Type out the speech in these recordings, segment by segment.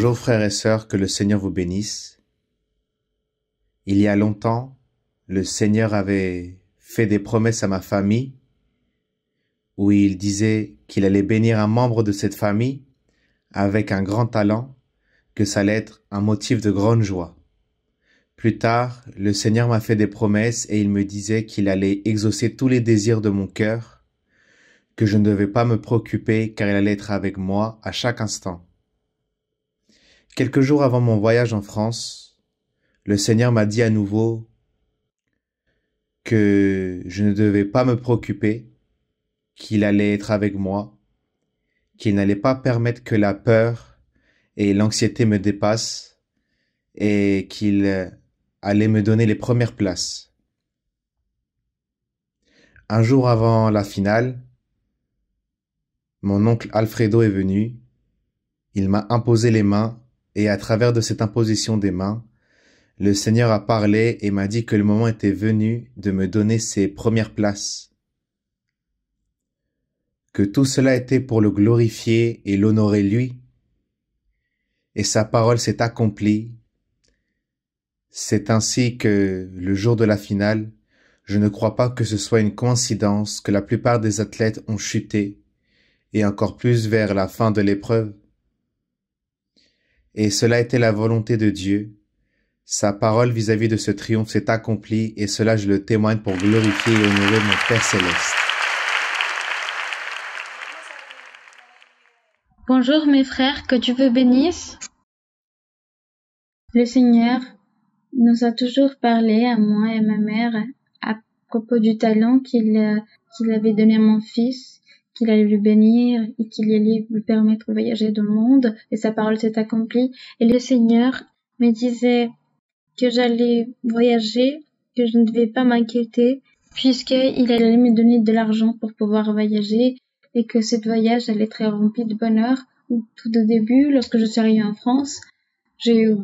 Bonjour frères et sœurs, que le Seigneur vous bénisse. Il y a longtemps, le Seigneur avait fait des promesses à ma famille où il disait qu'il allait bénir un membre de cette famille avec un grand talent, que ça allait être un motif de grande joie. Plus tard, le Seigneur m'a fait des promesses et il me disait qu'il allait exaucer tous les désirs de mon cœur, que je ne devais pas me préoccuper car il allait être avec moi à chaque instant. Quelques jours avant mon voyage en France, le Seigneur m'a dit à nouveau que je ne devais pas me préoccuper, qu'il allait être avec moi, qu'il n'allait pas permettre que la peur et l'anxiété me dépassent et qu'il allait me donner les premières places. Un jour avant la finale, mon oncle Alfredo est venu, il m'a imposé les mains et à travers de cette imposition des mains, le Seigneur a parlé et m'a dit que le moment était venu de me donner ses premières places. Que tout cela était pour le glorifier et l'honorer lui. Et sa parole s'est accomplie. C'est ainsi que, le jour de la finale, je ne crois pas que ce soit une coïncidence que la plupart des athlètes ont chuté, et encore plus vers la fin de l'épreuve. Et cela était la volonté de Dieu. Sa parole vis-à-vis de ce triomphe s'est accomplie, et cela je le témoigne pour glorifier et honorer mon Père Céleste. Bonjour mes frères, que Dieu vous bénisse. Le Seigneur nous a toujours parlé à moi et à ma mère à propos du talent qu'il avait donné à mon fils, qu'il allait lui bénir et qu'il allait lui permettre de voyager dans le monde, et sa parole s'est accomplie. Et le Seigneur me disait que j'allais voyager, que je ne devais pas m'inquiéter, puisqu'il allait me donner de l'argent pour pouvoir voyager, et que ce voyage allait être rempli de bonheur. Tout au début, lorsque je suis arrivée en France, j'ai eu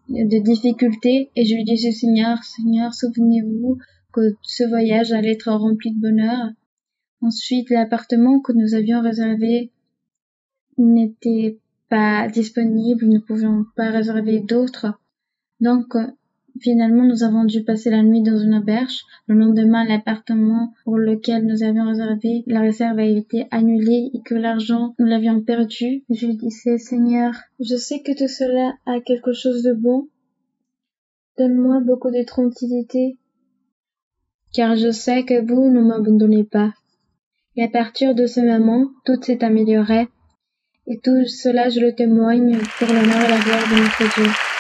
des difficultés et je lui disais Seigneur, souvenez-vous que ce voyage allait être rempli de bonheur. Ensuite, l'appartement que nous avions réservé n'était pas disponible, nous ne pouvions pas réserver d'autres. Donc, finalement, nous avons dû passer la nuit dans une auberge. Le lendemain, l'appartement pour lequel nous avions réservé, la réserve a été annulée et que l'argent, nous l'avions perdu. Je lui disais, Seigneur, je sais que tout cela a quelque chose de bon. Donne-moi beaucoup de tranquillité, car je sais que vous ne m'abandonnez pas. Et à partir de ce moment, tout s'est amélioré. Et tout cela, je le témoigne pour l'honneur et la gloire de notre Dieu.